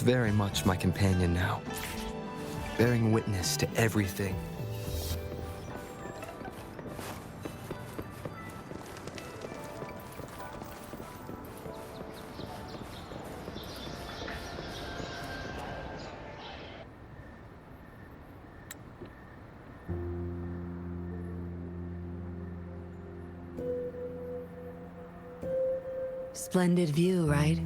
Very much my companion now, bearing witness to everything. Splendid view, right?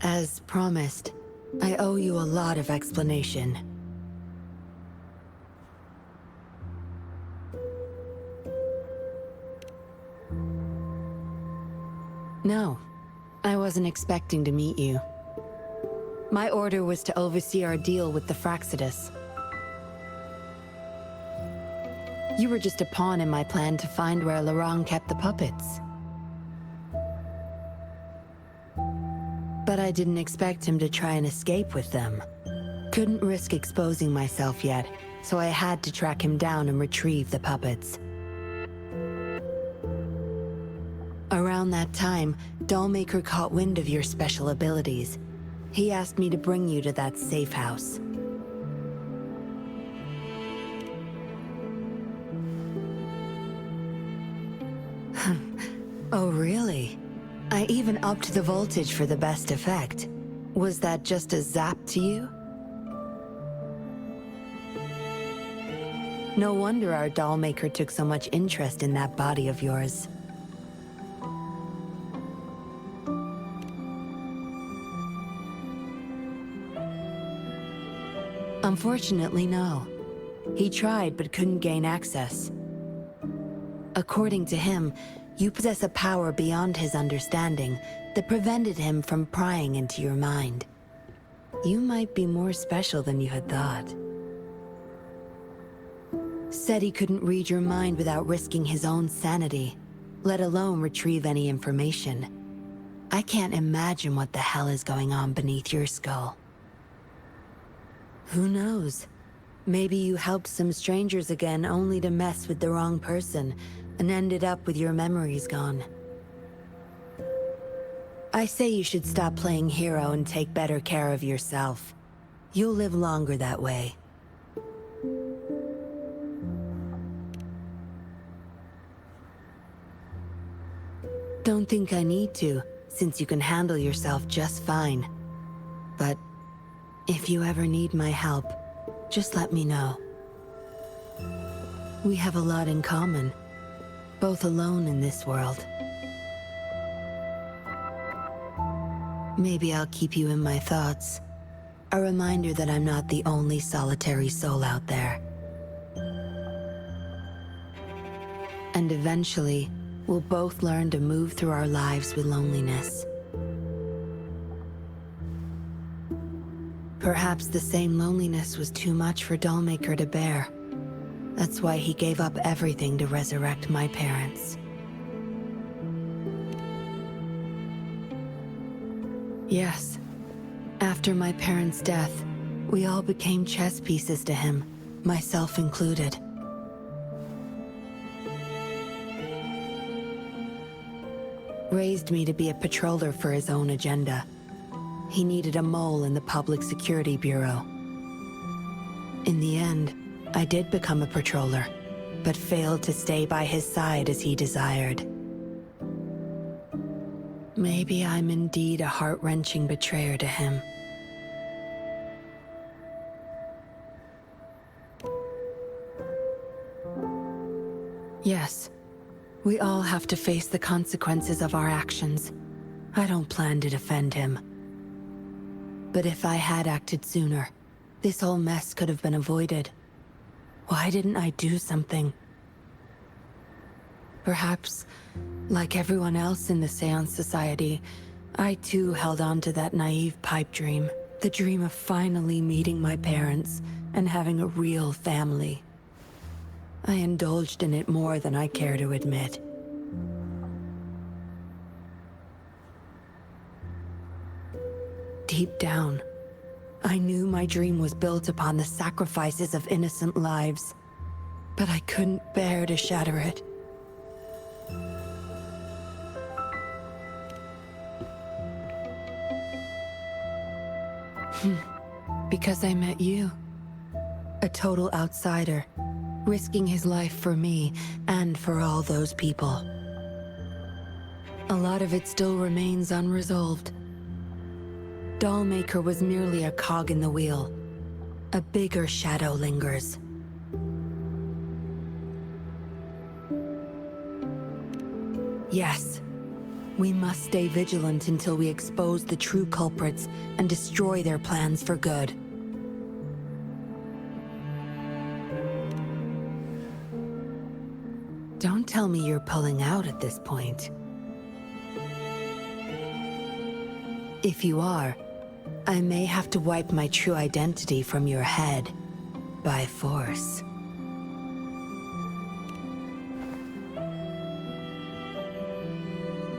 As promised, I owe you a lot of explanation. No, I wasn't expecting to meet you. My order was to oversee our deal with the Fraxidus. You were just a pawn in my plan to find where Laurent kept the puppets. But I didn't expect him to try and escape with them. Couldn't risk exposing myself yet, so I had to track him down and retrieve the puppets. Around that time, Dollmaker caught wind of your special abilities. He asked me to bring you to that safe house. Oh, really? I even upped the voltage for the best effect. Was that just a zap to you? No wonder our dollmaker took so much interest in that body of yours. Unfortunately, no. He tried but couldn't gain access. According to him, you possess a power beyond his understanding that prevented him from prying into your mind. You might be more special than you had thought. Said he couldn't read your mind without risking his own sanity, let alone retrieve any information. I can't imagine what the hell is going on beneath your skull. Who knows? Maybe you helped some strangers again only to mess with the wrong person and ended up with your memories gone. I say you should stop playing hero and take better care of yourself. You'll live longer that way. Don't think I need to, since you can handle yourself just fine. But if you ever need my help, just let me know. We have a lot in common, both alone in this world. Maybe I'll keep you in my thoughts. A reminder that I'm not the only solitary soul out there. And eventually, we'll both learn to move through our lives with loneliness. Perhaps the same loneliness was too much for Dollmaker to bear. That's why he gave up everything to resurrect my parents. Yes, after my parents' death, we all became chess pieces to him, myself included. Raised me to be a patroller for his own agenda. He needed a mole in the Public Security Bureau. In the end, I did become a patroller, but failed to stay by his side as he desired. Maybe I'm indeed a heart-wrenching betrayer to him. Yes, we all have to face the consequences of our actions. I don't plan to defend him. But if I had acted sooner, this whole mess could have been avoided. Why didn't I do something? Perhaps, like everyone else in the Seance Society, I too held on to that naive pipe dream. The dream of finally meeting my parents and having a real family. I indulged in it more than I care to admit. Deep down, I knew my dream was built upon the sacrifices of innocent lives, but I couldn't bear to shatter it. Because I met you. A total outsider, risking his life for me and for all those people. A lot of it still remains unresolved. Dollmaker was merely a cog in the wheel. A bigger shadow lingers. Yes, we must stay vigilant until we expose the true culprits and destroy their plans for good. Don't tell me you're pulling out at this point. If you are, I may have to wipe my true identity from your head by force.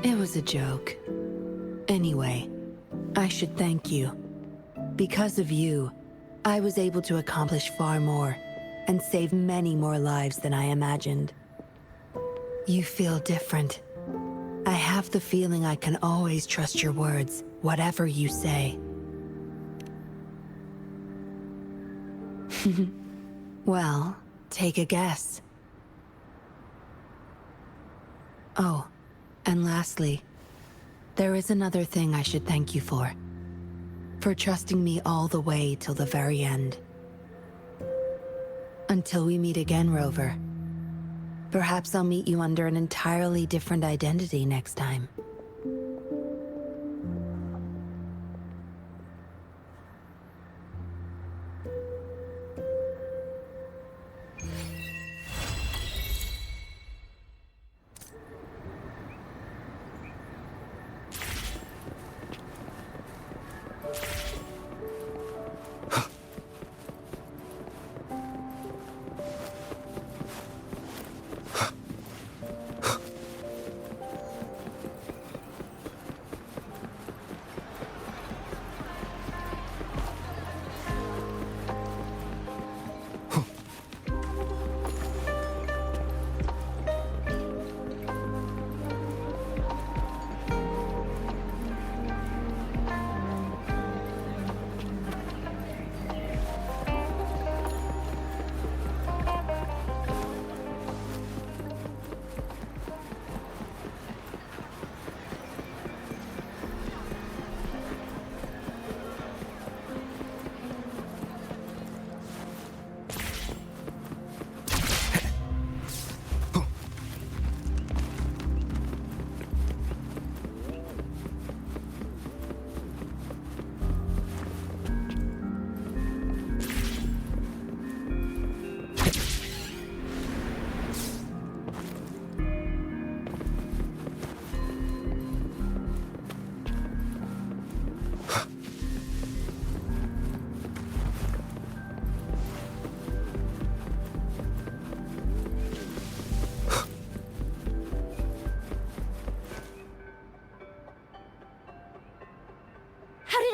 It was a joke. Anyway, I should thank you. Because of you, I was able to accomplish far more and save many more lives than I imagined. You feel different. I have the feeling I can always trust your words, whatever you say. Well, take a guess. Oh, and lastly, there is another thing I should thank you for. For trusting me all the way till the very end. Until we meet again, Rover. Perhaps I'll meet you under an entirely different identity next time.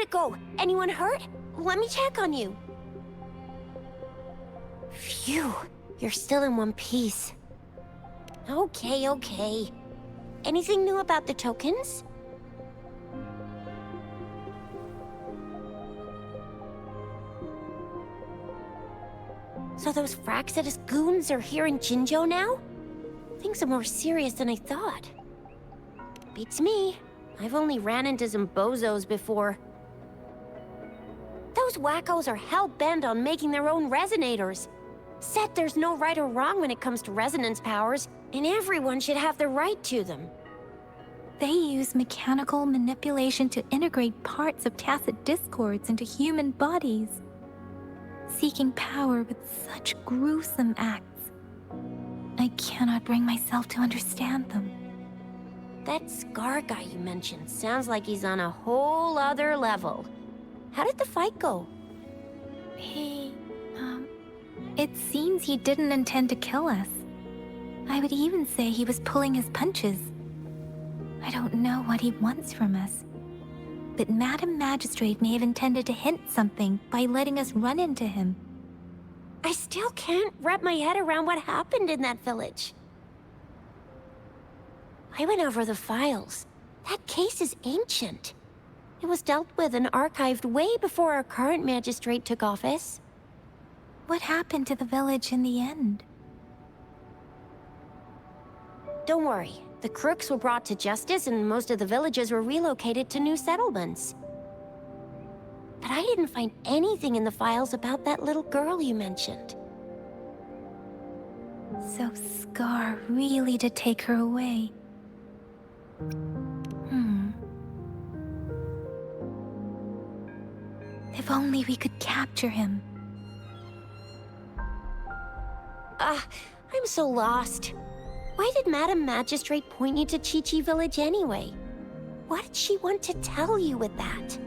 Go. Anyone hurt? Let me check on you. Phew. You're still in one piece. Okay. Anything new about the tokens? So those Fraxidus goons are here in Jinzhou now? Things are more serious than I thought. Beats me. I've only ran into some bozos before. Those wackos are hell-bent on making their own resonators. Said there's no right or wrong when it comes to resonance powers, and everyone should have the right to them. They use mechanical manipulation to integrate parts of tacit discords into human bodies, seeking power with such gruesome acts. I cannot bring myself to understand them. That Scar guy you mentioned sounds like he's on a whole other level. How did the fight go? It seems he didn't intend to kill us. I would even say he was pulling his punches. I don't know what he wants from us. But Madam Magistrate may have intended to hint something by letting us run into him. I still can't wrap my head around what happened in that village. I went over the files. That case is ancient. It was dealt with and archived way before our current magistrate took office. What happened to the village in the end? Don't worry. The crooks were brought to justice and most of the villages were relocated to new settlements. But I didn't find anything in the files about that little girl you mentioned. So Scar really did take her away. If only we could capture him. I'm so lost. Why did Madam Magistrate point you to Chi-Chi Village anyway? What did she want to tell you with that?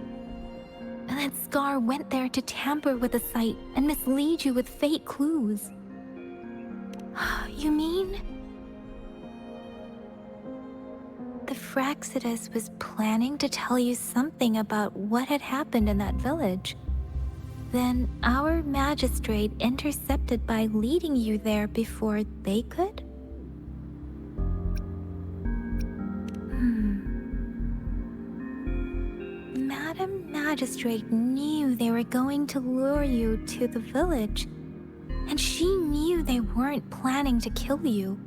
And then Scar went there to tamper with the site and mislead you with fake clues. You mean? The Fraxidus was planning to tell you something about what had happened in that village. Then our magistrate intercepted by leading you there before they could? Madam Magistrate knew they were going to lure you to the village, and she knew they weren't planning to kill you.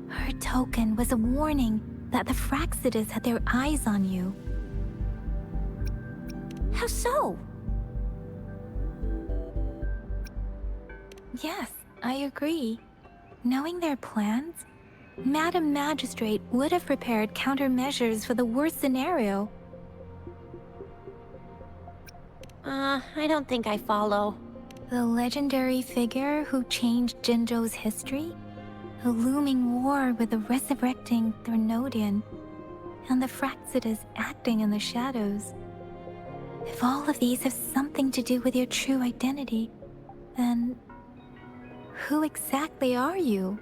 Her token was a warning that the Fraxidus had their eyes on you. How so? Yes, I agree. Knowing their plans, Madam Magistrate would have prepared countermeasures for the worst scenario. I don't think I follow. The legendary figure who changed Jinzhou's history? The looming war with the resurrecting Threnodian, and the Fraxidus acting in the shadows. If all of these have something to do with your true identity, then who exactly are you?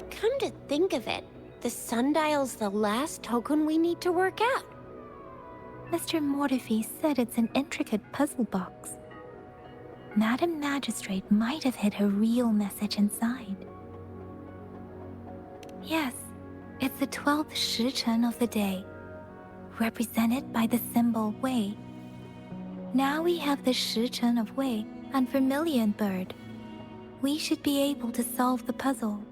Come to think of it, the sundial's the last token we need to work out. Mr. Mortefi said it's an intricate puzzle box. Madam Magistrate might have hid her real message inside. Yes, it's the 12th shichen of the day, represented by the symbol Wei. Now we have the shichen of Wei and Vermilion Bird. We should be able to solve the puzzle.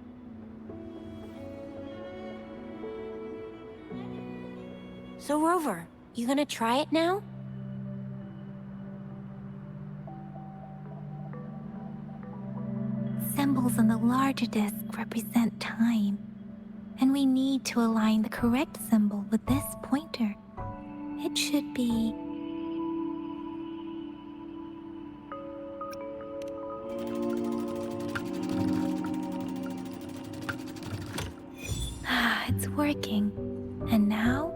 So Rover, you gonna try it now? Symbols on the larger disc represent time, and we need to align the correct symbol with this pointer. It should be... It's working. And now,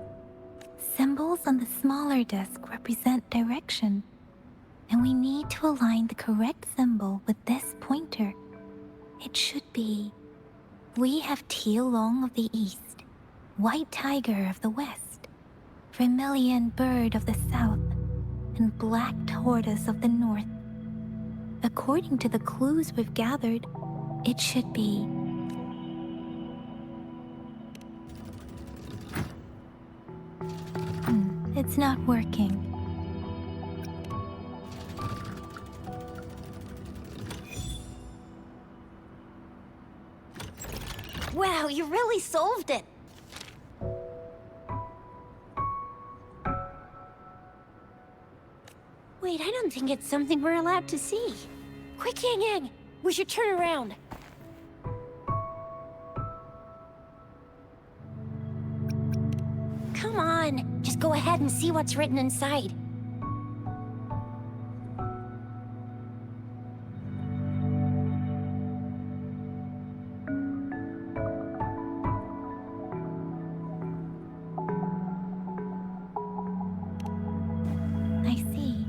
symbols on the smaller disc represent direction, and we need to align the correct symbol with this pointer. It should be... We have Tielong of the east, White Tiger of the west, Vermilion Bird of the south, and Black Tortoise of the north. According to the clues we've gathered, it should be... It's not working. Wow, you really solved it! Wait, I don't think it's something we're allowed to see. Quick, Yang Yang! We should turn around. Come on, just go ahead and see what's written inside. I see.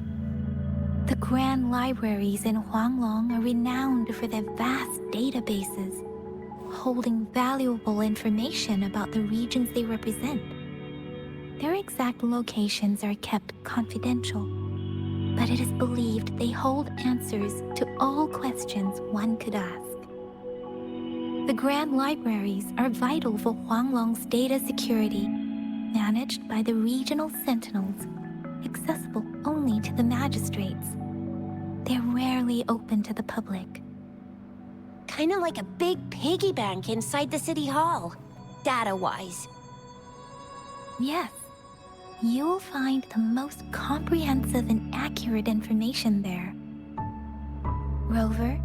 The grand libraries in Huanglong are renowned for their vast databases, holding valuable information about the regions they represent. Their exact locations are kept confidential, but it is believed they hold answers to all questions one could ask. The grand libraries are vital for Huanglong's data security, managed by the regional sentinels, accessible only to the magistrates. They're rarely open to the public. Kinda like a big piggy bank inside the city hall, data-wise. Yes, you'll find the most comprehensive and accurate information there. Rover,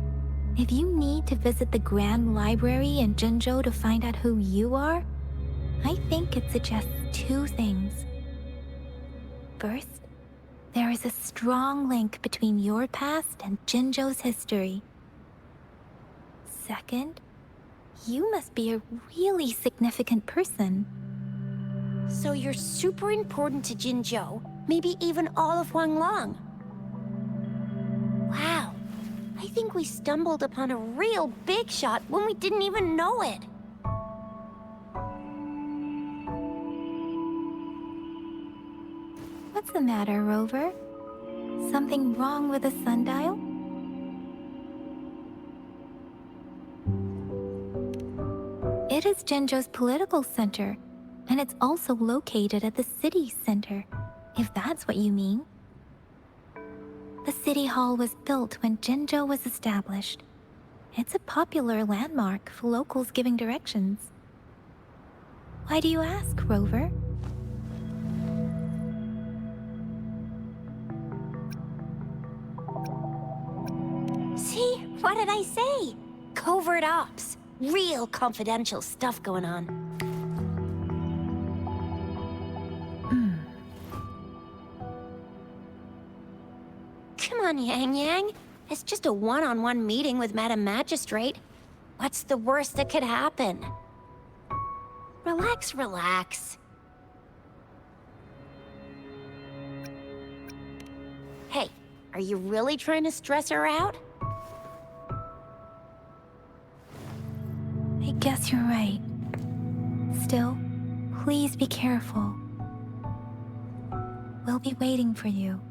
if you need to visit the Grand Library in Jinzhou to find out who you are, I think it suggests two things. First, there is a strong link between your past and Jinzhou's history. Second, you must be a really significant person. So you're super important to Jinzhou, maybe even all of Huanglong. Wow, I think we stumbled upon a real big shot when we didn't even know it. What's the matter, Rover? Something wrong with the sundial? It is Jinzhou's political center, and it's also located at the city center, if that's what you mean. The city hall was built when Jinzhou was established. It's a popular landmark for locals giving directions. Why do you ask, Rover? See? What did I say? Covert ops. Real confidential stuff going on. Come on, Yang Yang. It's just a one-on-one meeting with Madam Magistrate. What's the worst that could happen? Relax, relax. Hey, are you really trying to stress her out? I guess you're right. Still, please be careful. We'll be waiting for you.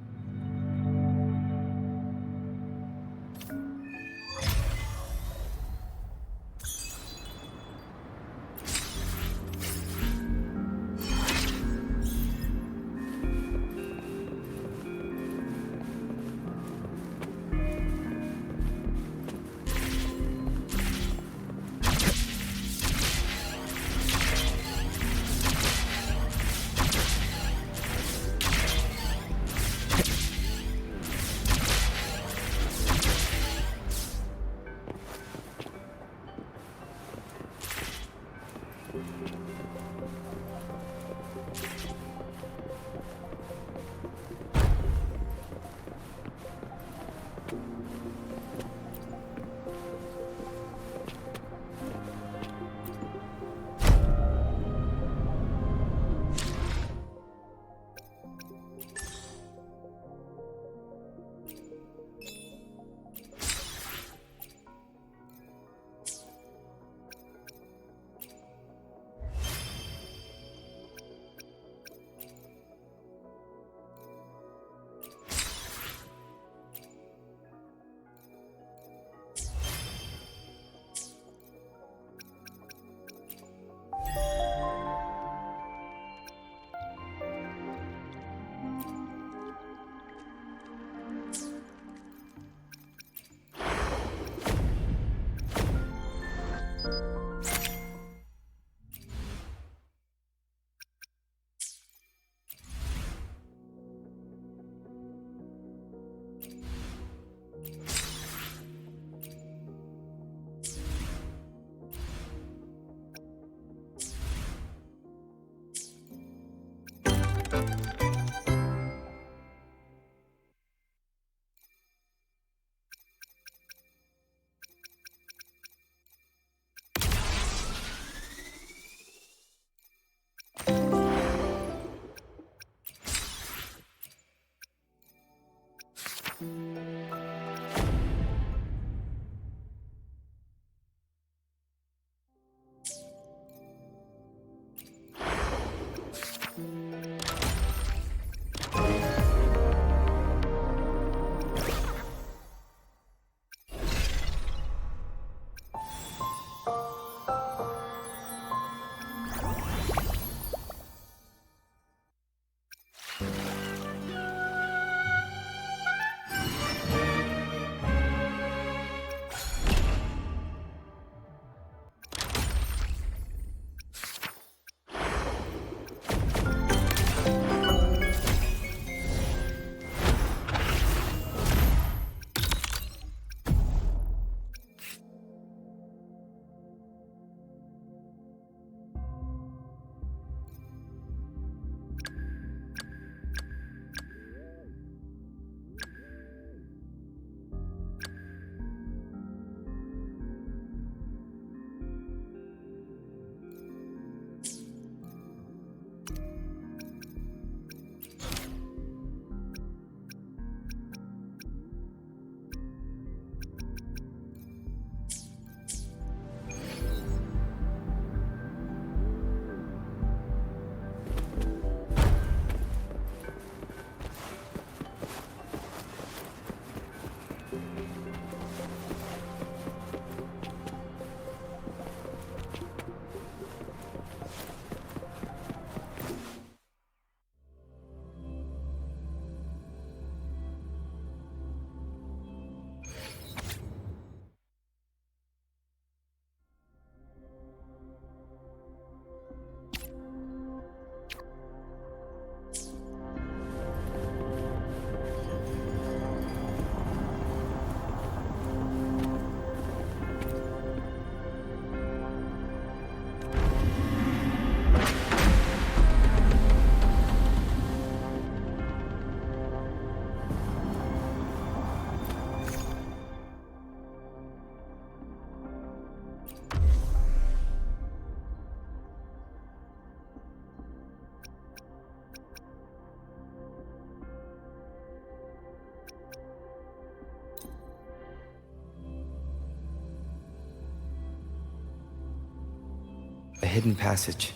hidden passage,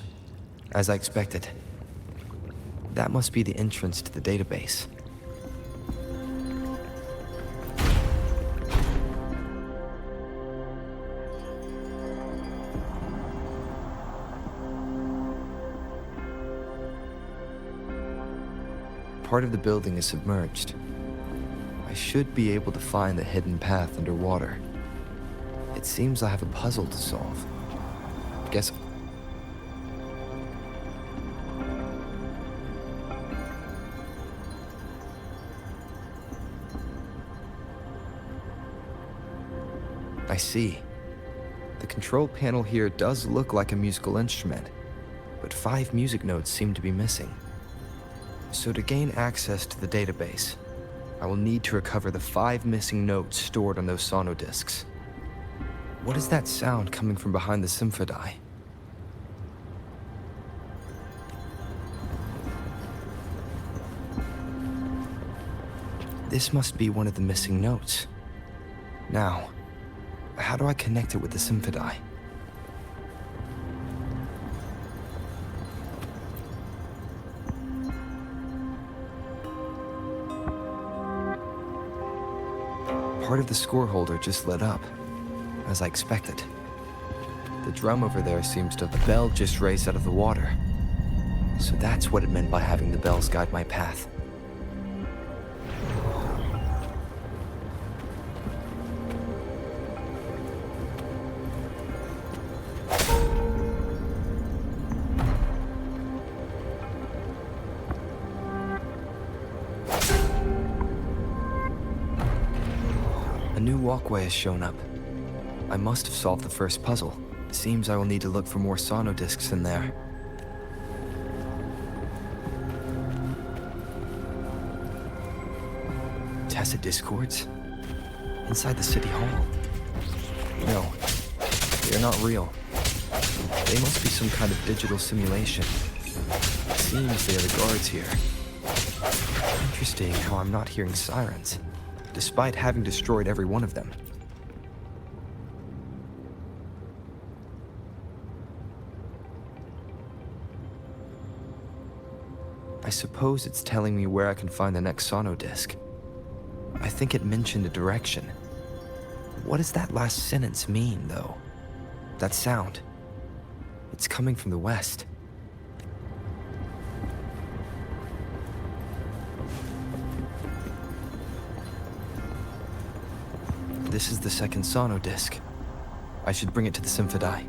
as I expected. That must be the entrance to the database. Part of the building is submerged. I should be able to find the hidden path underwater. It seems I have a puzzle to solve. Guess... I see. The control panel here does look like a musical instrument, but 5 music notes seem to be missing. So to gain access to the database, I will need to recover the 5 missing notes stored on those sonodiscs. What is that sound coming from behind the Symphony? This must be one of the missing notes. Now, how do I connect it with the Symphony? Part of the score holder just lit up, as I expected. The drum over there seems to... The bell just raised out of the water. So that's what it meant by having the bells guide my path. A new walkway has shown up. I must have solved the first puzzle. Seems I will need to look for more sonodiscs in there. Tacit discords? Inside the city hall? No, they are not real. They must be some kind of digital simulation. Seems they are the guards here. Interesting how I'm not hearing sirens, despite having destroyed every one of them. I suppose it's telling me where I can find the next sonodisc. I think it mentioned a direction. What does that last sentence mean, though? That sound. It's coming from the west. This is the second sonodisc. I should bring it to the Symphony.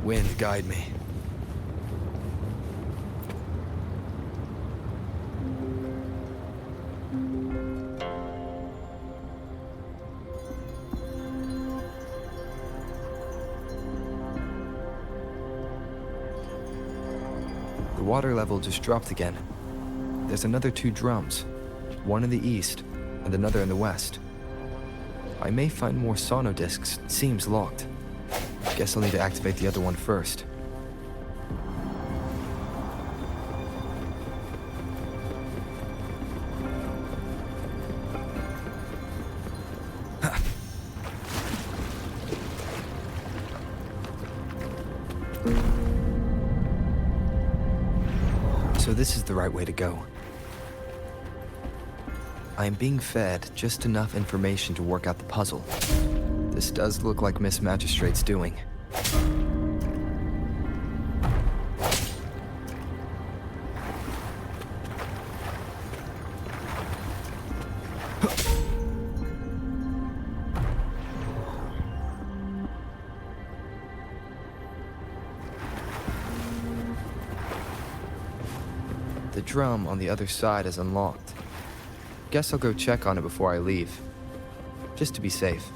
Wind, guide me. The water level just dropped again. There's another 2 drums, one in the east and another in the west. I may find more sonodiscs. It seems locked. Guess I'll need to activate the other one first. So this is the right way to go. I am being fed just enough information to work out the puzzle. This does look like Miss Magistrate's doing. The drum on the other side is unlocked. Guess I'll go check on it before I leave, just to be safe.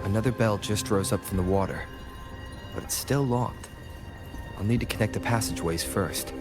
Another bell just rose up from the water, but it's still locked. I'll need to connect the passageways first.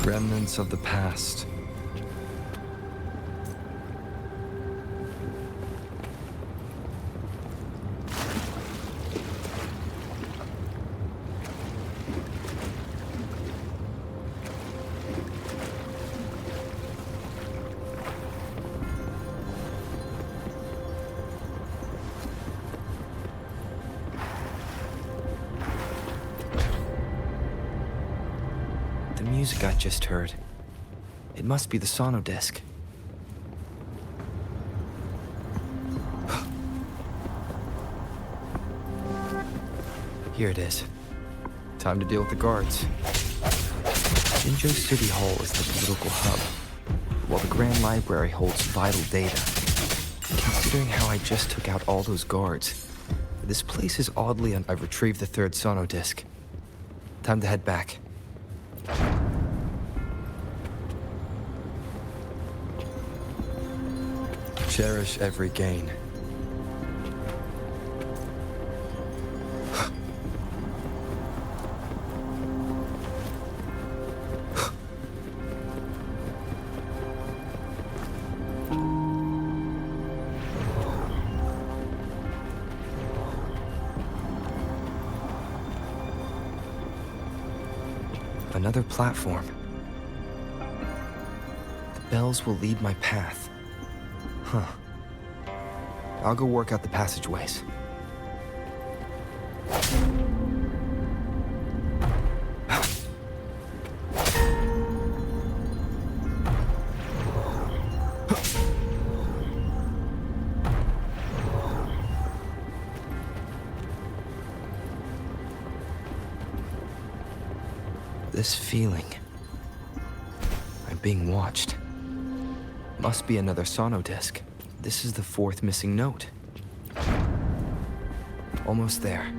Remnants of the past. The music I just heard. It must be the sonodisc. Here it is. Time to deal with the guards. Jinzhou City Hall is the political hub, while the Grand Library holds vital data. Considering how I just took out all those guards, this place is oddly I've retrieved the third sonodisc. Time to head back. Cherish every gain. Another platform. The bells will lead my path. Huh. I'll go work out the passageways. This feeling. I'm being watched. Must be another sonodisc. This is the fourth missing note. Almost there.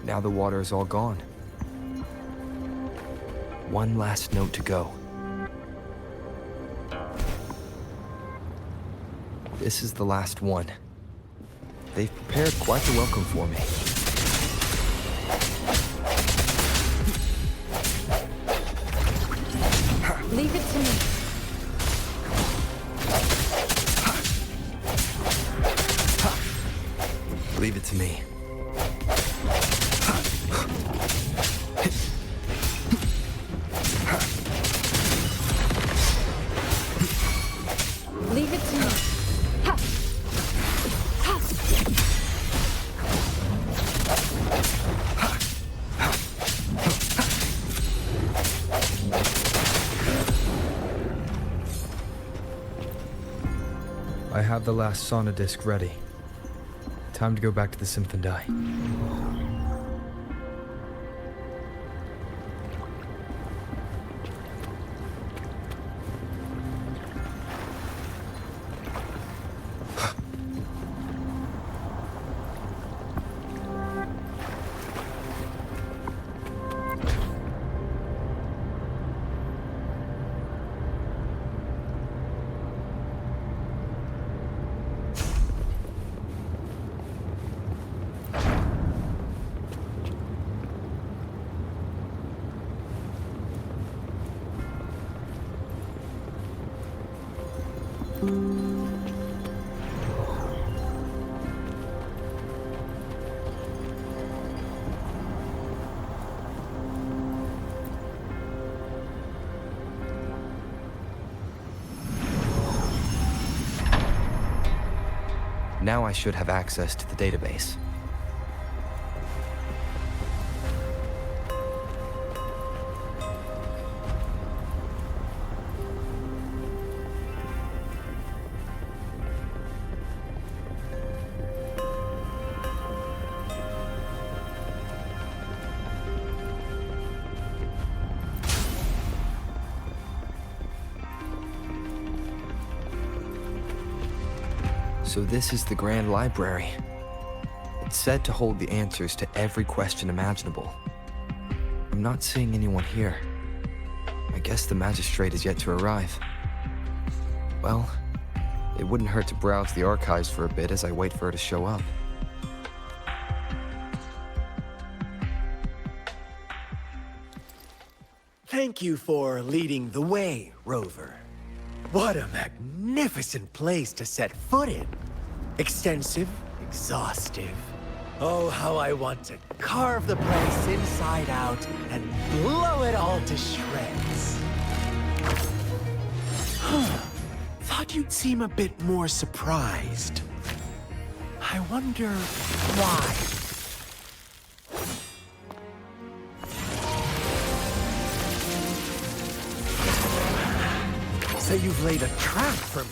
Now the water is all gone. One last note to go. This is the last one. They've prepared quite the welcome for me. Leave it to me. Leave it to me. Leave it to me. Ha! Ha! I have the last sonodisc ready. Time to go back to the Symphondai. Now I should have access to the database. So this is the Grand Library. It's said to hold the answers to every question imaginable. I'm not seeing anyone here. I guess the magistrate is yet to arrive. Well, it wouldn't hurt to browse the archives for a bit as I wait for her to show up. Thank you for leading the way, Rover. What a magnificent place to set foot in. Extensive, exhaustive. Oh, how I want to carve the place inside out and blow it all to shreds. Thought you'd seem a bit more surprised. I wonder why. So you've laid a trap for me.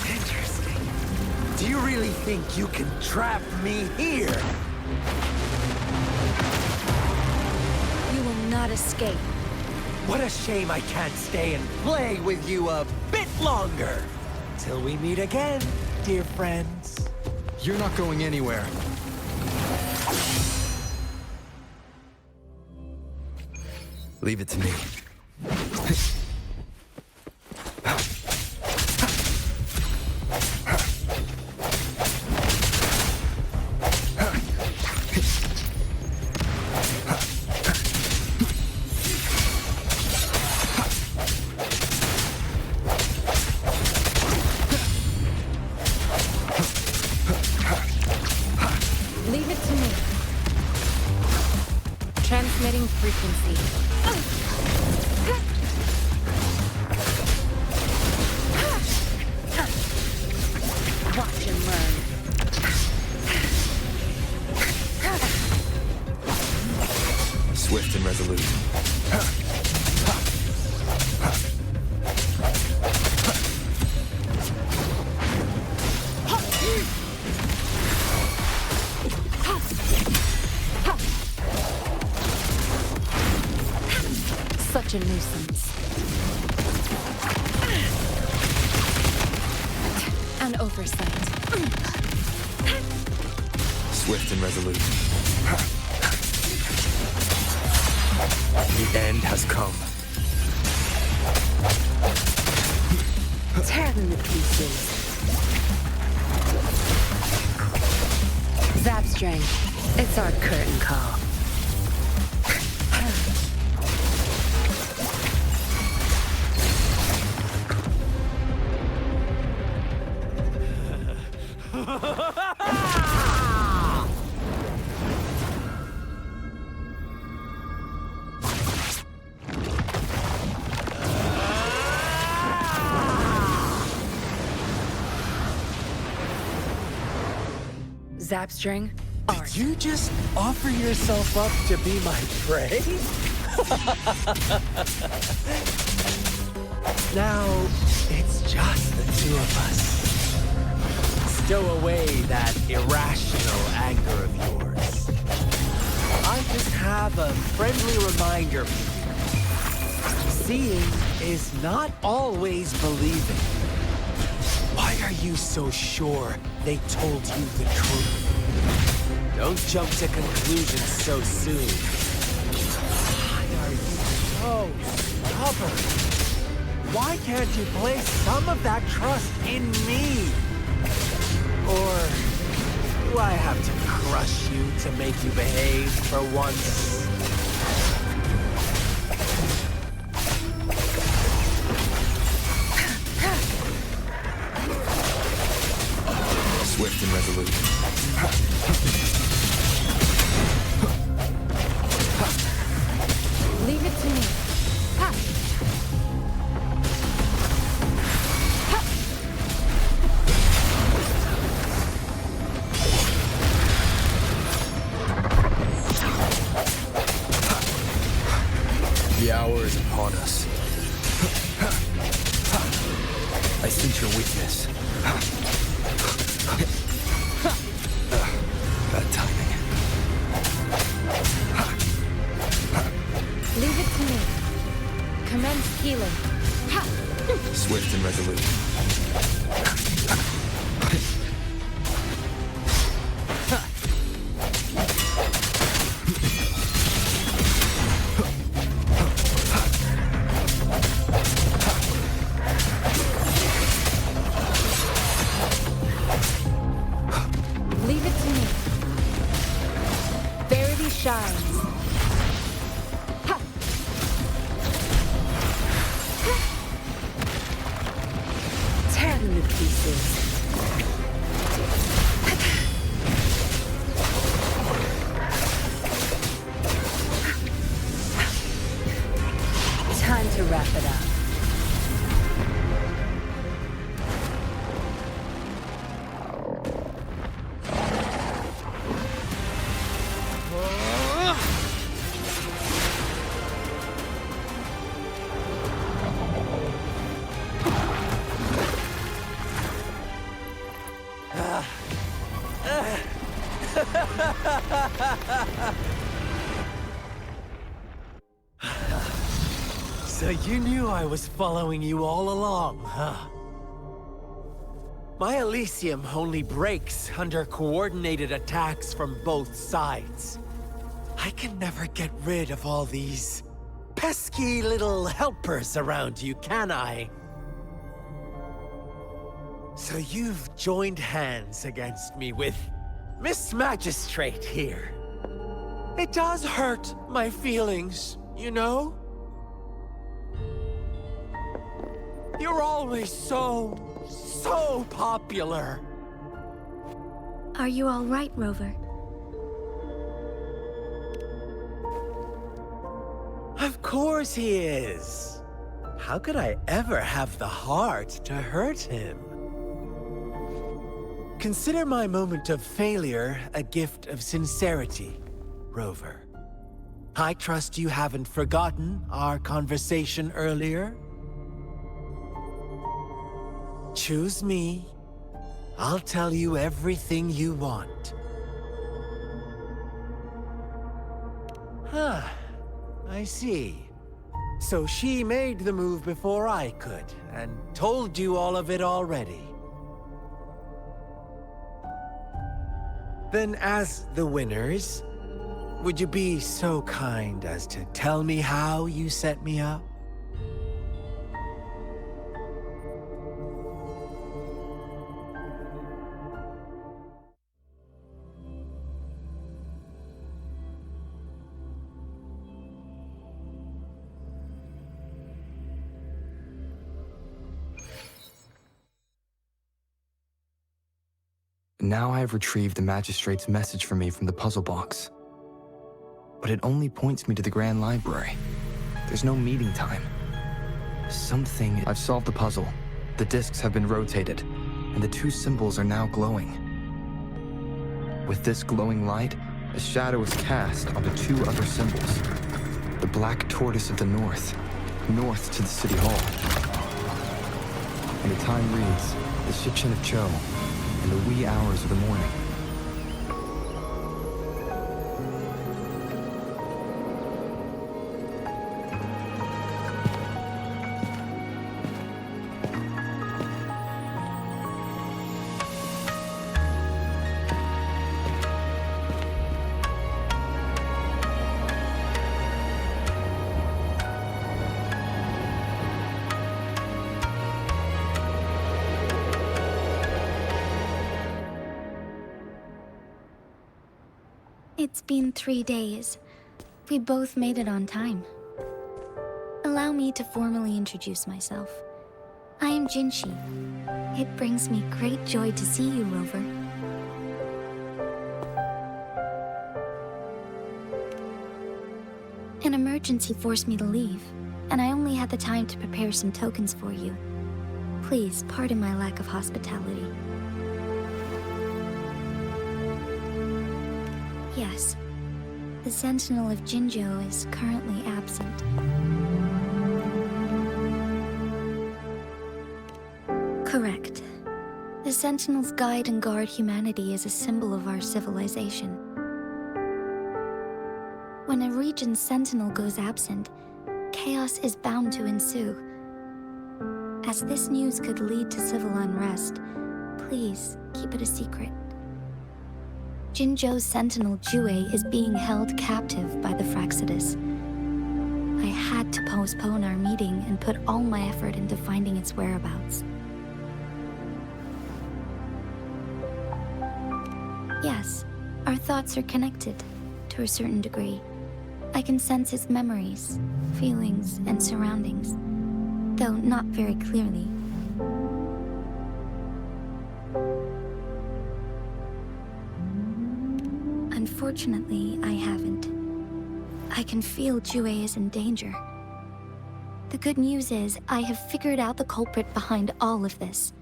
Interesting. Do you really think you can trap me here? You will not escape. What a shame I can't stay and play with you a bit longer. Till we meet again, dear friends. You're not going anywhere. Leave it to me. Leave it to me. Transmitting frequency. Watch and learn. Swift and resolute. Such a nuisance. An oversight. Swift and resolute. The end has come. Tear them to pieces. Zapstring. It's our curtain call. Zapstring, art. Did you just offer yourself up to be my prey? Now, it's just the two of us. Stow away that irrational anger of yours. I just have a friendly reminder for you. Seeing is not always believing. Why are you so sure they told you the truth? Don't jump to conclusions so soon. Why are you so stubborn? Why can't you place some of that trust in me? Or do I have to crush you to make you behave for once? Swift and resolute. Sense your weakness. Bad timing. Leave it to me. Commence healing. Swift and resolute. Leave it to me. Verity shines. Tear them to pieces. Time to wrap it up. So you knew I was following you all along, huh? My Elysium only breaks under coordinated attacks from both sides. I can never get rid of all these pesky little helpers around you, can I? So you've joined hands against me with Miss Magistrate here. It does hurt my feelings, you know? You're always so popular. Are you all right, Rover? Of course he is. How could I ever have the heart to hurt him? Consider my moment of failure a gift of sincerity, Rover. I trust you haven't forgotten our conversation earlier. Choose me. I'll tell you everything you want. Huh. I see. So she made the move before I could, and told you all of it already. Then as the winners, would you be so kind as to tell me how you set me up? Now I have retrieved the Magistrate's message for me from the puzzle box. But it only points me to the Grand Library. There's no meeting time. I've solved the puzzle. The discs have been rotated, and the two symbols are now glowing. With this glowing light, a shadow is cast onto two other symbols. The black tortoise of the north to the city hall. And the time reads, the Shichin of Cho, in the wee hours of the morning. It's been 3 days. We both made it on time. Allow me to formally introduce myself. I am Jinshi. It brings me great joy to see you, Rover. An emergency forced me to leave, and I only had the time to prepare some tokens for you. Please pardon my lack of hospitality. Yes, the Sentinel of Jinzhou is currently absent. Correct. The Sentinels guide and guard humanity as a symbol of our civilization. When a region's sentinel goes absent, chaos is bound to ensue. As this news could lead to civil unrest, please keep it a secret. Jinzhou's sentinel Jue is being held captive by the Fractsidus. I had to postpone our meeting and put all my effort into finding its whereabouts. Yes, our thoughts are connected, to a certain degree. I can sense his memories, feelings, and surroundings, though not very clearly. Unfortunately, I haven't. I can feel Jue is in danger. The good news is, I have figured out the culprit behind all of this.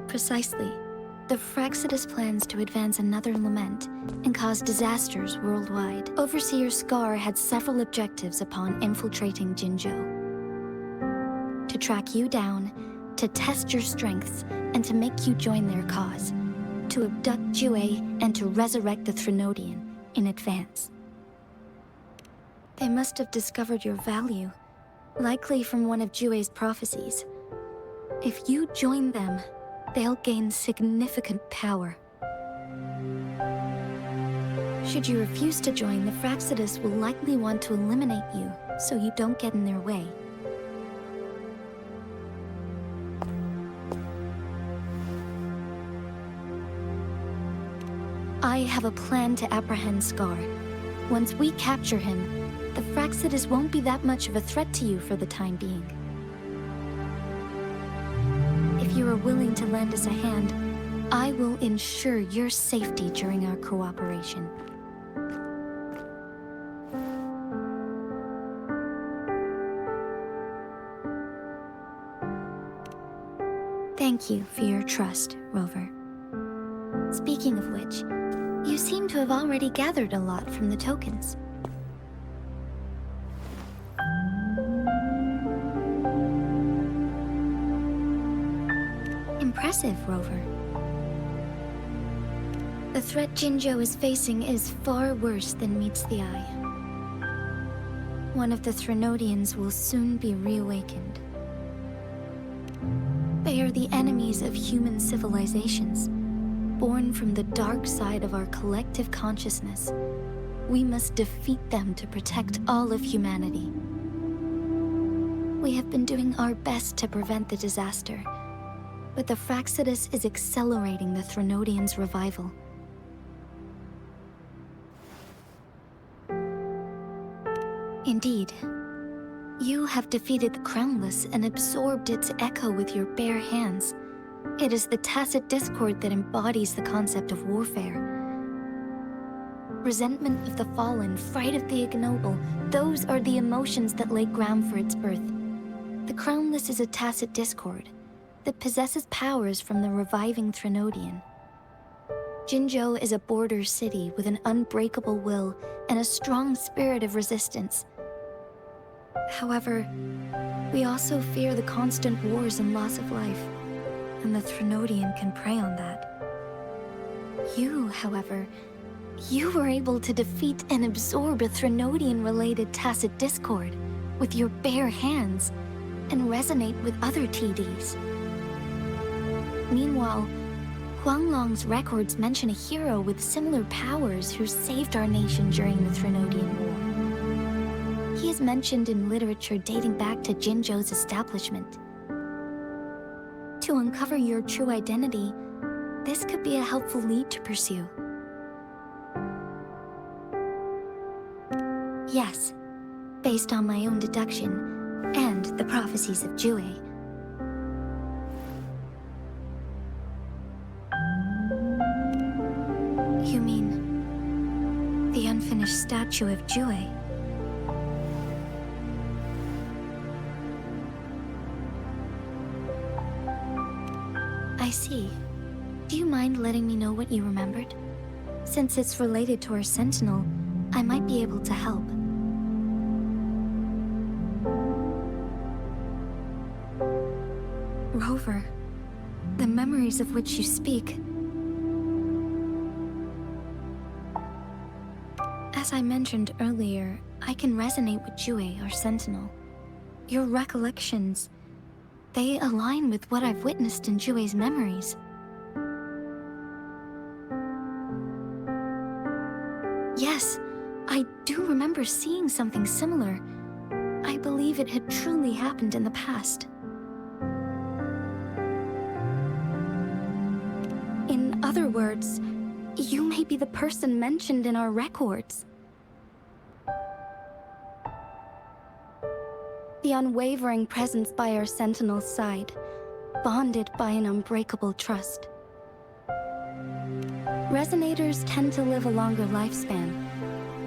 Precisely. The Fractsidus plans to advance another lament and cause disasters worldwide. Overseer Scar had several objectives upon infiltrating Jinzhou. To track you down, to test your strengths, and to make you join their cause. To abduct Jue and to resurrect the Threnodian in advance. They must have discovered your value, likely from one of Jue's prophecies. If you join them, they'll gain significant power. Should you refuse to join, the Fractsidus will likely want to eliminate you, so you don't get in their way. I have a plan to apprehend Scar. Once we capture him, the Fractsidus won't be that much of a threat to you for the time being. If you are willing to lend us a hand, I will ensure your safety during our cooperation. Thank you for your trust, Rover. Speaking of which, you seem to have already gathered a lot from the tokens. Impressive, Rover. The threat Jinzhou is facing is far worse than meets the eye. One of the Threnodians will soon be reawakened. They are the enemies of human civilizations, born from the dark side of our collective consciousness. We must defeat them to protect all of humanity. We have been doing our best to prevent the disaster, but the Fractsidus is accelerating the Threnodians' revival. Indeed, you have defeated the Crownless and absorbed its echo with your bare hands. It is the tacit discord that embodies the concept of warfare. Resentment of the fallen, fright of the ignoble, those are the emotions that lay ground for its birth. The Crownless is a tacit discord that possesses powers from the reviving Threnodian. Jinzhou is a border city with an unbreakable will and a strong spirit of resistance. However, we also fear the constant wars and loss of life, and the Threnodian can prey on that. You, however, you were able to defeat and absorb a Threnodian-related tacit discord with your bare hands and resonate with other TDs. Meanwhile, Huanglong's records mention a hero with similar powers who saved our nation during the Threnodian War. He is mentioned in literature dating back to Jinzhou's establishment. To uncover your true identity, this could be a helpful lead to pursue. Yes, based on my own deduction and the prophecies of Jue. You mean the unfinished statue of Jue? I see. Do you mind letting me know what you remembered? Since it's related to our Sentinel, I might be able to help. Rover, the memories of which you speak. As I mentioned earlier, I can resonate with Jue, our sentinel. Your recollections, they align with what I've witnessed in Jue's memories. Yes, I do remember seeing something similar. I believe it had truly happened in the past. In other words, you may be the person mentioned in our records. The unwavering presence by our sentinel's side, bonded by an unbreakable trust. Resonators tend to live a longer lifespan,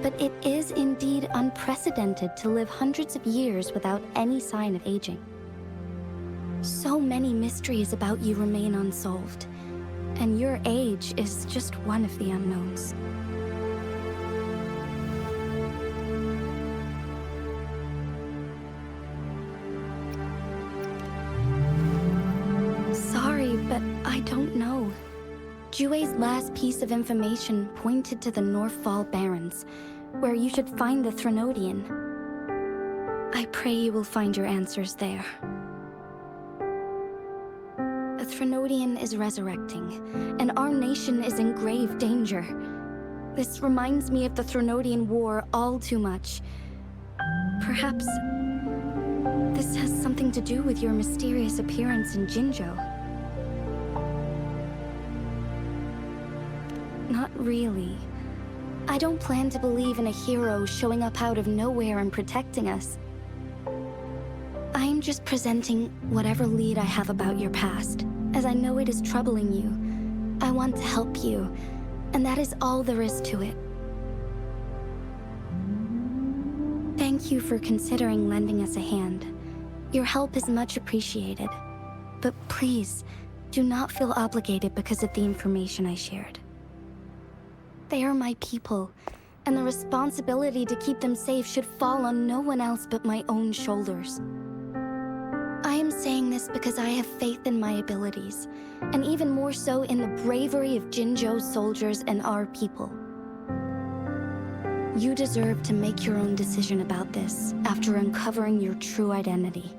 but it is indeed unprecedented to live hundreds of years without any sign of aging. So many mysteries about you remain unsolved, and your age is just one of the unknowns. Sorry, but I don't know. Jue's last piece of information pointed to the Northfall Barrens, where you should find the Threnodian. I pray you will find your answers there. A Threnodian is resurrecting, and our nation is in grave danger. This reminds me of the Threnodian War all too much. Perhaps this has something to do with your mysterious appearance in Jinzhou. Not really. I don't plan to believe in a hero showing up out of nowhere and protecting us. I am just presenting whatever lead I have about your past, as I know it is troubling you. I want to help you, and that is all there is to it. Thank you for considering lending us a hand. Your help is much appreciated. But please, do not feel obligated because of the information I shared. They are my people, and the responsibility to keep them safe should fall on no one else but my own shoulders. I am saying this because I have faith in my abilities, and even more so in the bravery of Jinzhou's soldiers and our people. You deserve to make your own decision about this after uncovering your true identity.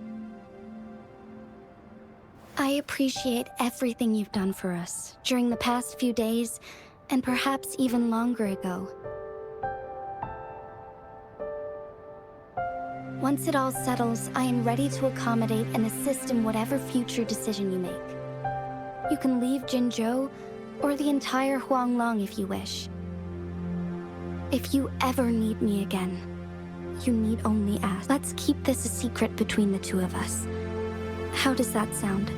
I appreciate everything you've done for us during the past few days, and perhaps even longer ago. Once it all settles, I am ready to accommodate and assist in whatever future decision you make. You can leave Jinzhou, or the entire Huanglong if you wish. If you ever need me again, you need only ask. Let's keep this a secret between the two of us. How does that sound?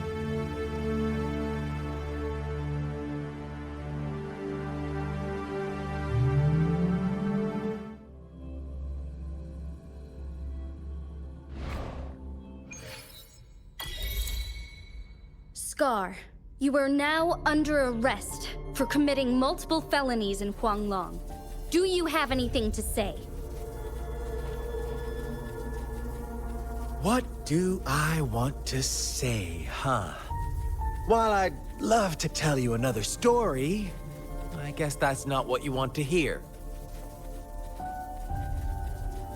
Scar, you are now under arrest for committing multiple felonies in Huanglong. Do you have anything to say? What do I want to say, huh? While I'd love to tell you another story, I guess that's not what you want to hear.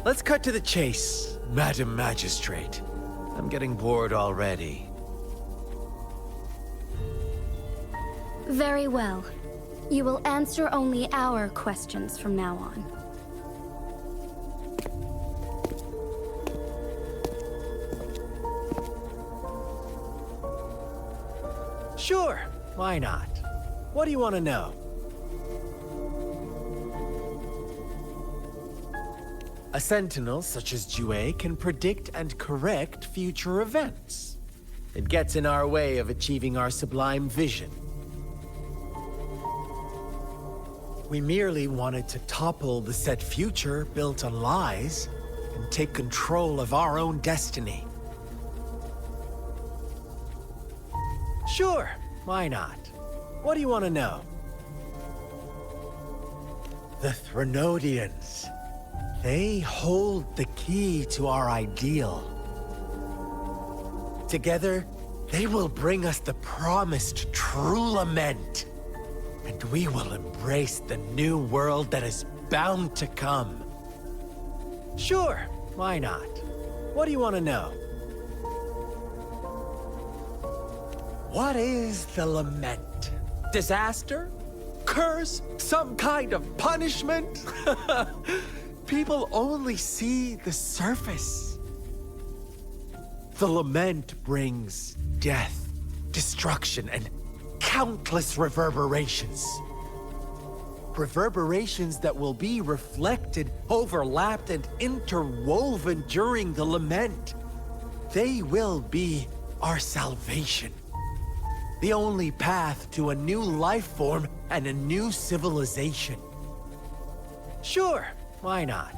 Let's cut to the chase, Madam Magistrate. I'm getting bored already. Very well. You will answer only our questions from now on. Sure, why not? What do you want to know? A sentinel such as Jue can predict and correct future events. It gets in our way of achieving our sublime vision. We merely wanted to topple the set future built on lies and take control of our own destiny. Sure, why not? What do you want to know? The Threnodians. They hold the key to our ideal. Together, They will bring us the promised true lament. And we will embrace the new world that is bound to come. Sure, why not? What do you want to know? What is the lament? Disaster? Curse? Some kind of punishment? People only see the surface. The lament brings death, destruction, and countless reverberations. Reverberations that will be reflected, overlapped, and interwoven during the lament. They will be our salvation. The only path to a new life form and a new civilization. Sure, why not?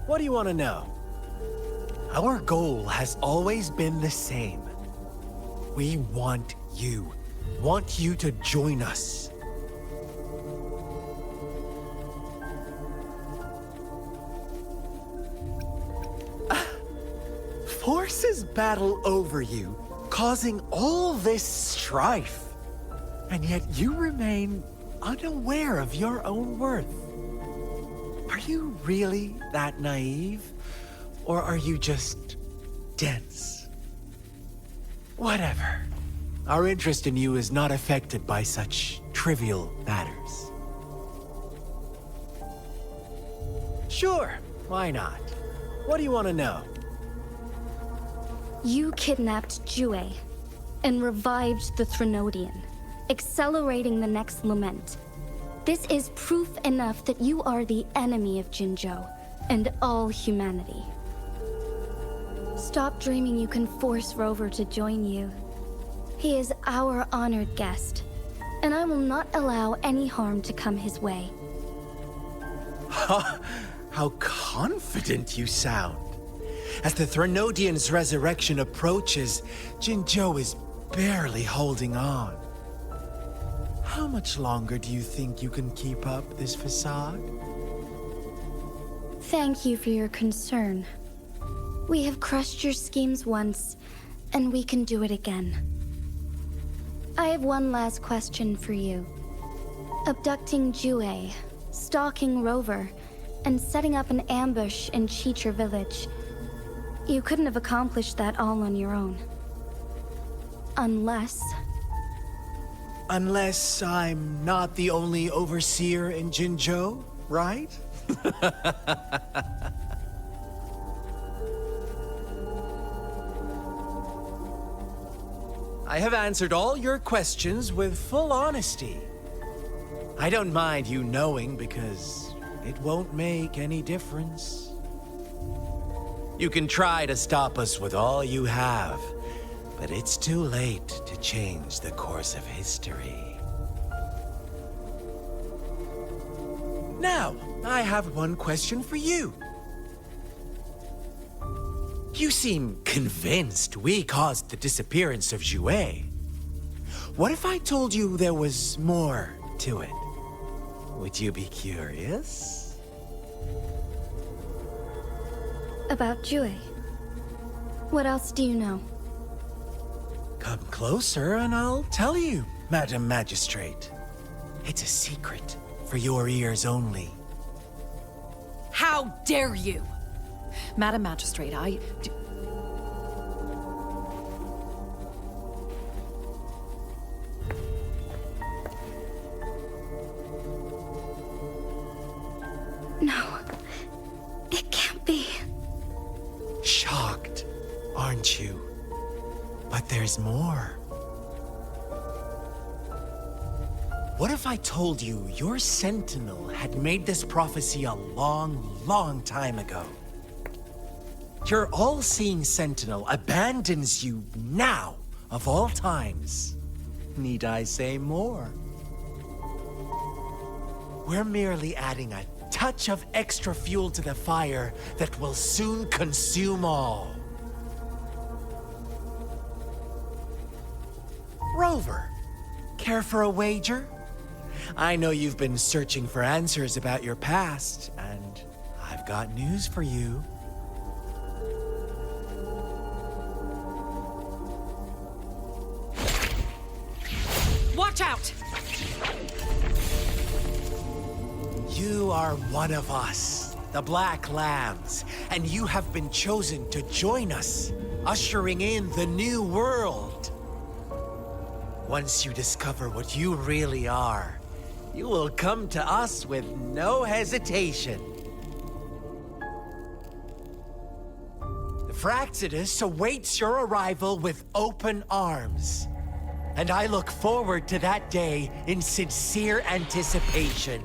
What do you want to know? Our goal has always been the same. We want you to join us. Forces battle over you, causing all this strife. And yet you remain unaware of your own worth. Are you really that naive? Or are you just dense? Whatever. Our interest in you is not affected by such trivial matters. Sure, why not? What do you want to know? You kidnapped Jue and revived the Threnodian, accelerating the next lament. This is proof enough that you are the enemy of Jinzhou and all humanity. Stop dreaming you can force Rover to join you. He is our honored guest, and I will not allow any harm to come his way. How confident you sound. As the Threnodian's resurrection approaches, Jinzhou is barely holding on. How much longer do you think you can keep up this facade? Thank you for your concern. We have crushed your schemes once, and we can do it again. I have one last question for you. Abducting Jue, stalking Rover, and setting up an ambush in Chicher village. You couldn't have accomplished that all on your own. Unless I'm not the only overseer in Jinzhou, right? I have answered all your questions with full honesty. I don't mind you knowing because it won't make any difference. You can try to stop us with all you have, but it's too late to change the course of history. Now, I have one question for you. You seem convinced we caused the disappearance of Jue. What if I told you there was more to it? Would you be curious? about Jue. What else do you know? Come closer and I'll tell you, Madam Magistrate. It's a secret for your ears only. How dare you! Madam Magistrate, No. It can't be. Shocked, aren't you? But there's more. What if I told you your sentinel had made this prophecy a long, long time ago? Your all-seeing sentinel abandons you now, of all times. Need I say more? We're merely adding a touch of extra fuel to the fire that will soon consume all. Rover, care for a wager? I know you've been searching for answers about your past, and I've got news for you. Watch out! You are one of us, the Black Lambs, and you have been chosen to join us, ushering in the new world. Once you discover what you really are, you will come to us with no hesitation. The Fraxidus awaits your arrival with open arms. And I look forward to that day in sincere anticipation.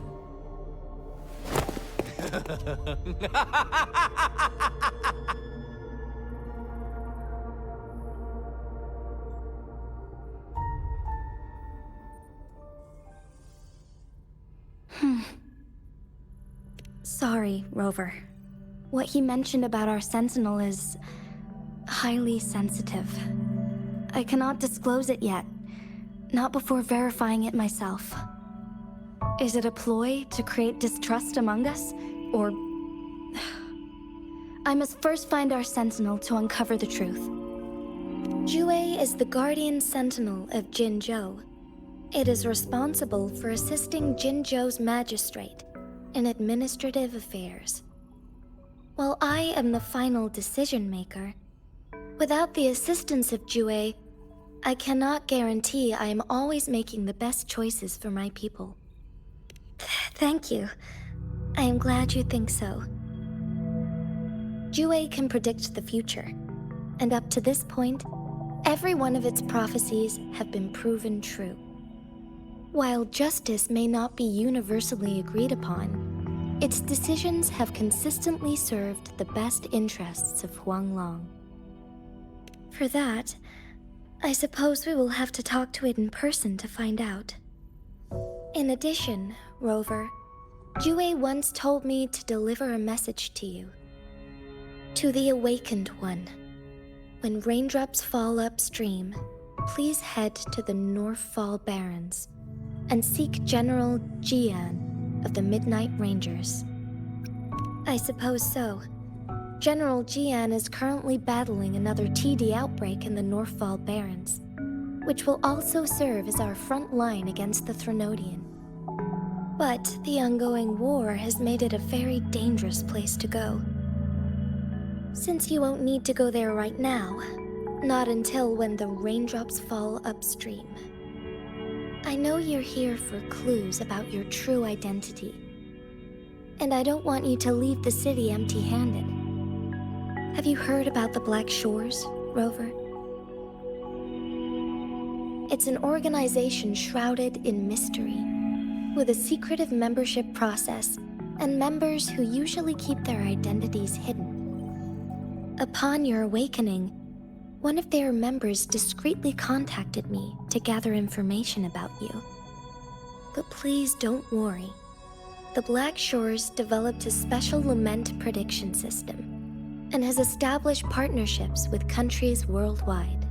Sorry, Rover. What he mentioned about our Sentinel is highly sensitive. I cannot disclose it yet, not before verifying it myself. Is it a ploy to create distrust among us, or... I must first find our Sentinel to uncover the truth. Jue is the Guardian Sentinel of Jinzhou. It is responsible for assisting Jinzhou's magistrate in administrative affairs. While I am the final decision maker, without the assistance of Jue, I cannot guarantee I am always making the best choices for my people. Thank you. I am glad you think so. Jue can predict the future, and up to this point, every one of its prophecies have been proven true. While justice may not be universally agreed upon, its decisions have consistently served the best interests of Huanglong. For that, I suppose we will have to talk to it in person to find out. In addition, Rover, Jue once told me to deliver a message to you. To the Awakened One. When raindrops fall upstream, please head to the Northfall Barrens and seek General Jian of the Midnight Rangers. I suppose so. General Jian is currently battling another TD outbreak in the Northfall Barrens, which will also serve as our front line against the Threnodian. But the ongoing war has made it a very dangerous place to go. Since you won't need to go there right now, not until when the raindrops fall upstream. I know you're here for clues about your true identity, and I don't want you to leave the city empty-handed. Have you heard about the Black Shores, Rover? It's an organization shrouded in mystery, with a secretive membership process and members who usually keep their identities hidden. Upon your awakening, one of their members discreetly contacted me to gather information about you. But please don't worry. The Black Shores developed a special lament prediction system and has established partnerships with countries worldwide.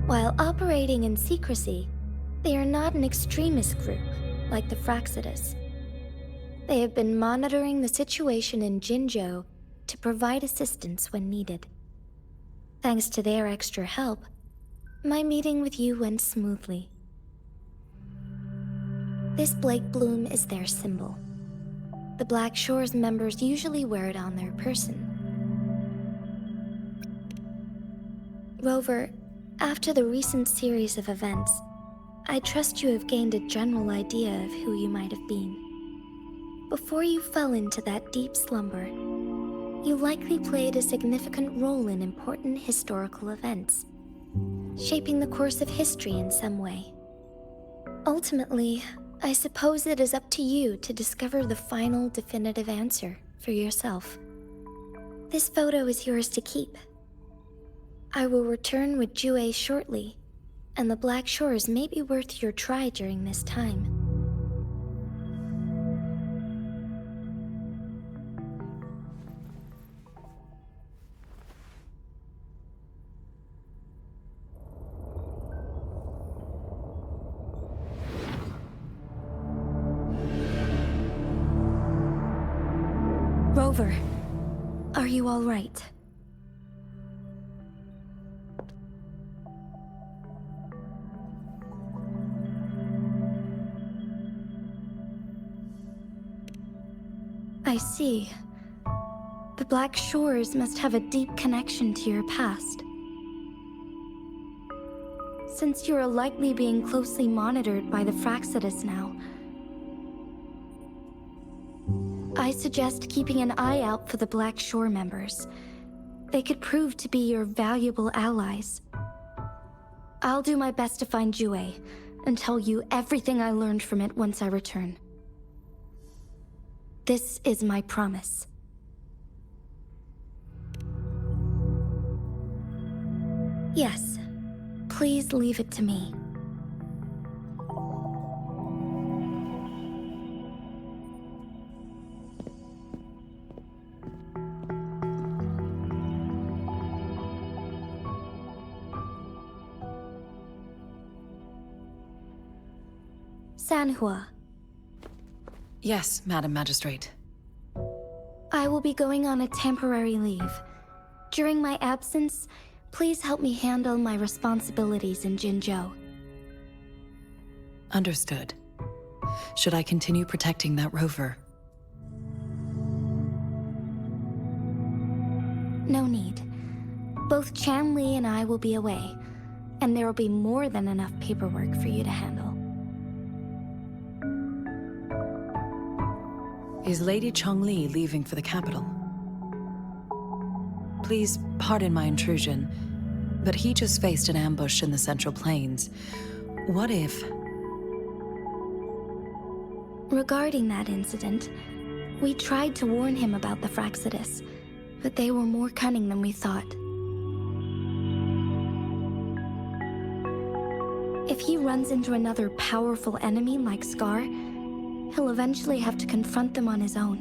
While operating in secrecy, they are not an extremist group like the Fraxidus. They have been monitoring the situation in Jinzhou to provide assistance when needed. Thanks to their extra help, my meeting with you went smoothly. This Blake Bloom is their symbol. The Black Shores members usually wear it on their person. Rover, after the recent series of events, I trust you have gained a general idea of who you might have been. Before you fell into that deep slumber, you likely played a significant role in important historical events, shaping the course of history in some way. Ultimately, I suppose it is up to you to discover the final definitive answer for yourself. This photo is yours to keep. I will return with Jue shortly, and the Black Shores may be worth your try during this time. Rover, are you all right? I see. The Black Shores must have a deep connection to your past. Since you are likely being closely monitored by the Fractsidus now, I suggest keeping an eye out for the Black Shore members. They could prove to be your valuable allies. I'll do my best to find Jue and tell you everything I learned from it once I return. This is my promise. Yes, please leave it to me. Sanhua. Yes, Madam Magistrate. I will be going on a temporary leave. During my absence, please help me handle my responsibilities in Jinzhou. Understood. Should I continue protecting that rover? No need. Both Chanli and I will be away, and there will be more than enough paperwork for you to handle. Is Lady Chongli leaving for the capital? Please pardon my intrusion, but he just faced an ambush in the Central Plains. What if... Regarding that incident, we tried to warn him about the Fractsidus, but they were more cunning than we thought. If he runs into another powerful enemy like Scar, he'll eventually have to confront them on his own.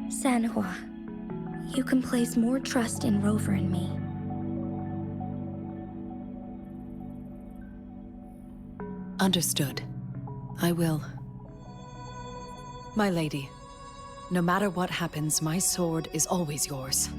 Sanhua, you can place more trust in Rover and me. Understood. I will. My lady, no matter what happens, my sword is always yours.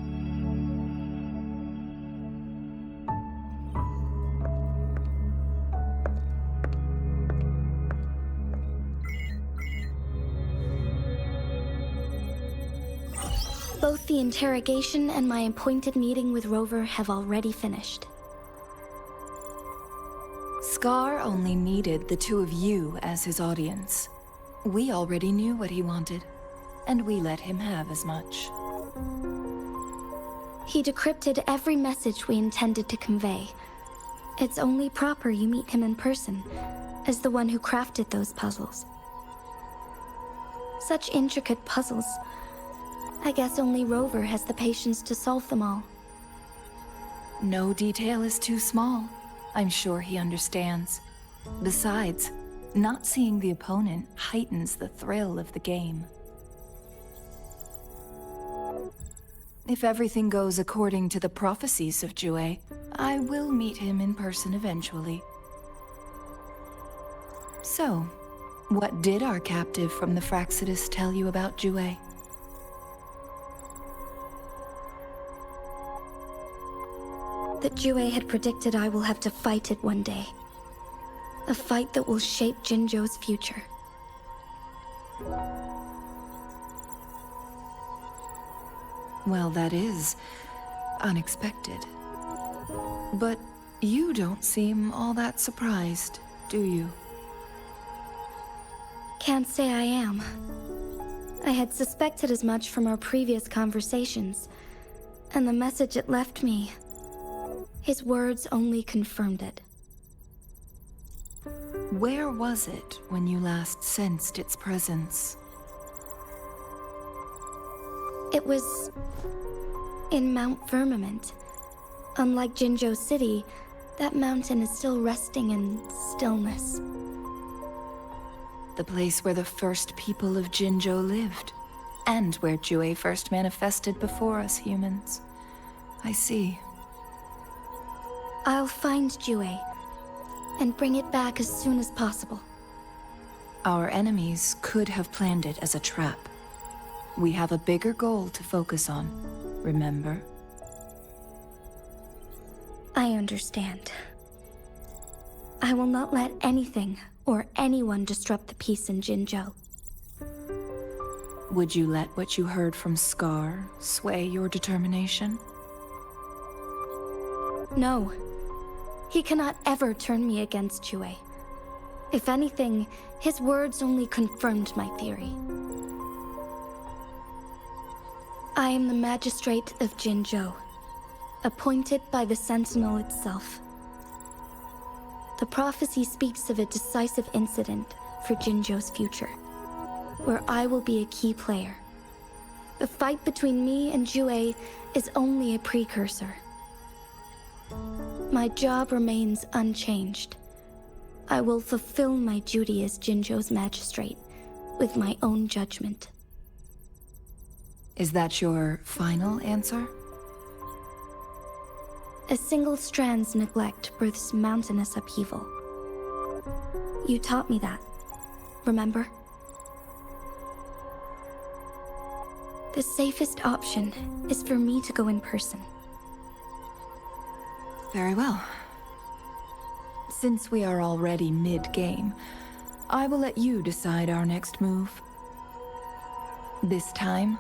Both the interrogation and my appointed meeting with Rover have already finished. Scar only needed the two of you as his audience. We already knew what he wanted, and we let him have as much. He decrypted every message we intended to convey. It's only proper you meet him in person, as the one who crafted those puzzles. Such intricate puzzles. I guess only Rover has the patience to solve them all. No detail is too small. I'm sure he understands. Besides, not seeing the opponent heightens the thrill of the game. If everything goes according to the prophecies of Jue, I will meet him in person eventually. So, what did our captive from the Fractsidus tell you about Jue? That Jue had predicted I will have to fight it one day. A fight that will shape Jinzhou's future. Well, that is unexpected. But you don't seem all that surprised, do you? Can't say I am. I had suspected as much from our previous conversations, and the message it left me, his words only confirmed it. Where was it when you last sensed its presence? It was in Mount Firmament. Unlike Jinzhou City, that mountain is still resting in stillness. The place where the first people of Jinzhou lived, and where Jue first manifested before us humans. I see. I'll find Jue and bring it back as soon as possible. Our enemies could have planned it as a trap. We have a bigger goal to focus on, remember? I understand. I will not let anything or anyone disrupt the peace in Jinzhou. Would you let what you heard from Scar sway your determination? No. He cannot ever turn me against Jue. If anything, his words only confirmed my theory. I am the magistrate of Jinzhou, appointed by the Sentinel itself. The prophecy speaks of a decisive incident for Jinzhou's future, where I will be a key player. The fight between me and Jue is only a precursor. My job remains unchanged. I will fulfill my duty as Jinzhou's magistrate with my own judgment. Is that your final answer? A single strand's neglect births mountainous upheaval. You taught me that, remember? The safest option is for me to go in person. Very well. Since we are already mid-game, I will let you decide our next move. This time,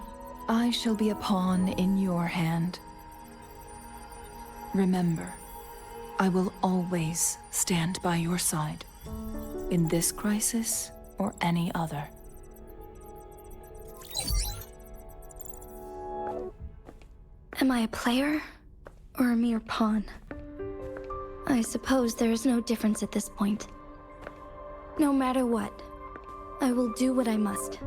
I shall be a pawn in your hand. Remember, I will always stand by your side, in this crisis or any other. Am I a player or a mere pawn? I suppose there is no difference at this point. No matter what, I will do what I must.